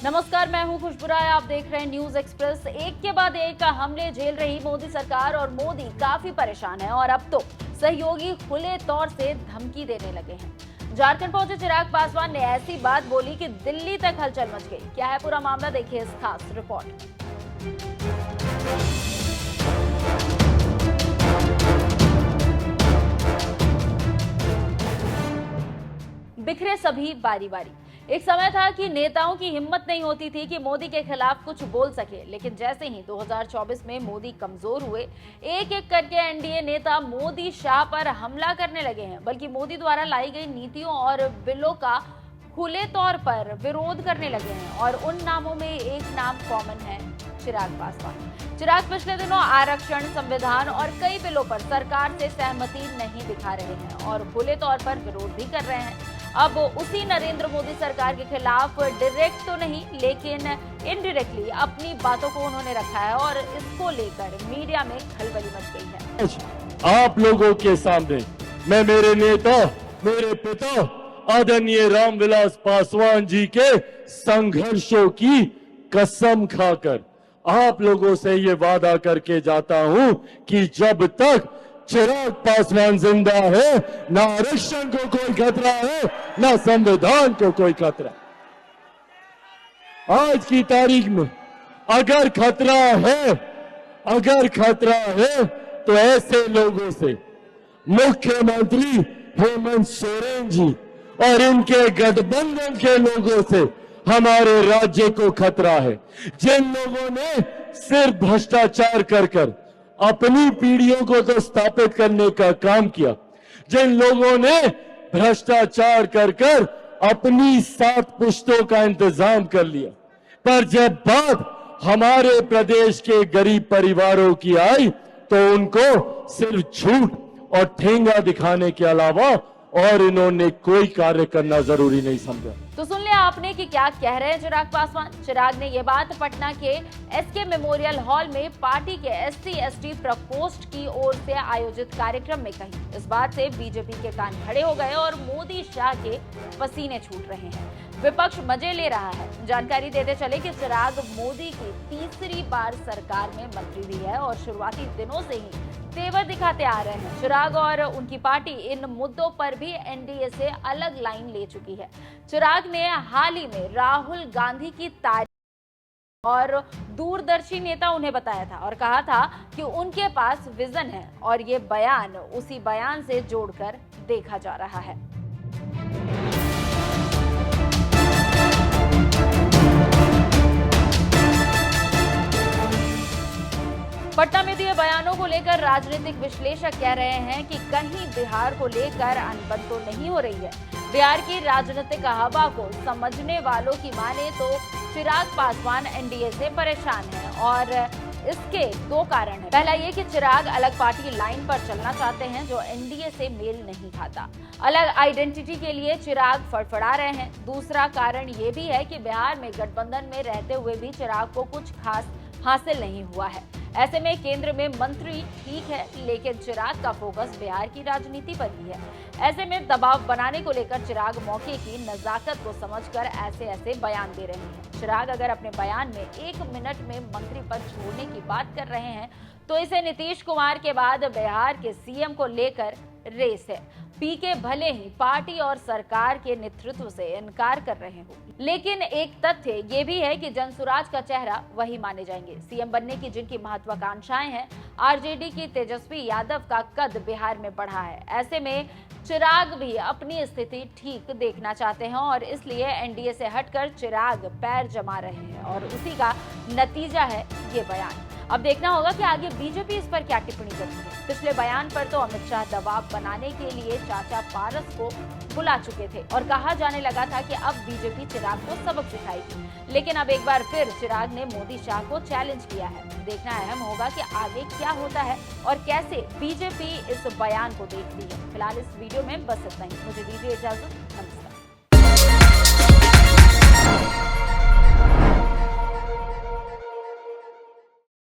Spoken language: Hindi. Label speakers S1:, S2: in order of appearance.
S1: नमस्कार, मैं हूं खुशबू राय। आप देख रहे हैं न्यूज एक्सप्रेस। एक के बाद एक हमले झेल रही मोदी सरकार और मोदी काफी परेशान है और अब तो सहयोगी खुले तौर से धमकी देने लगे हैं। झारखंड पहुंचे चिराग पासवान ने ऐसी बात बोली कि दिल्ली तक हलचल मच गई। क्या है पूरा मामला, देखिए इस खास रिपोर्ट। बिखरे सभी बारी बारी। एक समय था कि नेताओं की हिम्मत नहीं होती थी कि मोदी के खिलाफ कुछ बोल सके, लेकिन जैसे ही 2024 में मोदी कमजोर हुए, एक एक करके एनडीए नेता मोदी शाह पर हमला करने लगे हैं। बल्कि मोदी द्वारा लाई गई नीतियों और बिलों का खुले तौर पर विरोध करने लगे हैं और उन नामों में एक नाम कॉमन है, चिराग पासवान। चिराग पिछले दिनों आरक्षण, संविधान और कई बिलों पर सरकार से सहमति नहीं दिखा रहे हैं और खुले तौर पर विरोध भी कर रहे हैं। अब उसी नरेंद्र मोदी सरकार के खिलाफ डायरेक्ट तो नहीं, लेकिन इनडायरेक्टली अपनी बातों को उन्होंने रखा है और इसको लेकर मीडिया में खलबली मच गई है।
S2: आप लोगों के सामने मैं मेरे नेता, मेरे पिता आदरणीय रामविलास पासवान जी के संघर्षों की कसम खाकर आप लोगों से ये वादा करके जाता हूं कि जब तक चिराग पासवान जिंदा है, ना आरक्षण को कोई खतरा है, ना संविधान को कोई खतरा। आज की तारीख में अगर खतरा है तो ऐसे लोगों से मुख्यमंत्री हेमंत सोरेन जी और इनके गठबंधन के लोगों से हमारे राज्य को खतरा है। जिन लोगों ने सिर्फ भ्रष्टाचार कर अपनी पीढ़ियों को तो स्थापित करने का काम किया, जिन लोगों ने भ्रष्टाचार कर अपनी 7 पुश्तों का इंतजाम कर लिया, पर जब बात हमारे प्रदेश के गरीब परिवारों की आई तो उनको सिर्फ झूठ और ठेंगा दिखाने के अलावा और इन्होंने कोई कार्य करना जरूरी नहीं समझा।
S1: तो सुन लिया आपने कि क्या कह रहे हैं चिराग पासवान। चिराग ने यह बात पटना के एसके मेमोरियल हॉल में पार्टी के SC/ST प्रकोष्ठ की ओर से आयोजित कार्यक्रम में कही। इस बात से बीजेपी के कान खड़े हो गए और मोदी शाह के पसीने छूट रहे हैं। विपक्ष मजे ले रहा है। जानकारी देते चले कि चिराग मोदी की तीसरी बार सरकार में मंत्री भी है और शुरुआती दिनों से ही तेवर दिखाते आ रहे हैं। चिराग और उनकी पार्टी इन मुद्दों पर भी एनडीए से अलग लाइन ले चुकी है। चिराग ने हाल ही में राहुल गांधी की तारीफ और दूरदर्शी नेता उन्हें बताया था और कहा था कि उनके पास विजन है और ये बयान उसी बयान से जोड़कर देखा जा रहा है। पटना में दिए बयानों को लेकर राजनीतिक विश्लेषक कह रहे हैं कि कहीं बिहार को लेकर अनबन तो नहीं हो रही है। बिहार की राजनीतिक हवा को समझने वालों की माने तो चिराग पासवान एनडीए से परेशान हैं और इसके 2 कारण हैं। पहला ये कि चिराग अलग पार्टी लाइन पर चलना चाहते हैं जो एनडीए से मेल नहीं खाता। अलग आइडेंटिटी के लिए चिराग फड़फड़ा रहे हैं। दूसरा कारण ये भी है कि बिहार में गठबंधन में रहते हुए भी चिराग को कुछ खास हासिल नहीं हुआ है। ऐसे में केंद्र में मंत्री ठीक है, लेकिन चिराग का फोकस बिहार की राजनीति पर ही है। ऐसे में दबाव बनाने को लेकर चिराग मौके की नजाकत को समझकर ऐसे बयान दे रहे हैं। चिराग अगर अपने बयान में 1 मिनट में मंत्री पद छोड़ने की बात कर रहे हैं तो इसे नीतीश कुमार के बाद बिहार के सीएम को लेकर रेस है। पीके भले ही पार्टी और सरकार के नेतृत्व से इनकार कर रहे हो, लेकिन एक तथ्य ये भी है कि जनसुराज का चेहरा वही माने जाएंगे। सीएम बनने की जिनकी महत्वाकांक्षाएं हैं, आरजेडी की तेजस्वी यादव का कद बिहार में बढ़ा है। ऐसे में चिराग भी अपनी स्थिति ठीक देखना चाहते हैं और इसलिए एनडीए से हटकर चिराग पैर जमा रहे हैं और उसी का नतीजा है ये बयान। अब देखना होगा कि आगे बीजेपी इस पर क्या टिप्पणी करती है। पिछले बयान पर तो अमित शाह दबाव बनाने के लिए चाचा पारस को बुला चुके थे और कहा जाने लगा था कि अब बीजेपी चिराग को सबक सिखाएगी, लेकिन अब एक बार फिर चिराग ने मोदी शाह को चैलेंज किया है। देखना अहम होगा कि आगे क्या होता है और कैसे बीजेपी इस बयान को देखती है। फिलहाल इस वीडियो में बस इतना ही। मुझे दीजिए इजाजत। नमस्कार।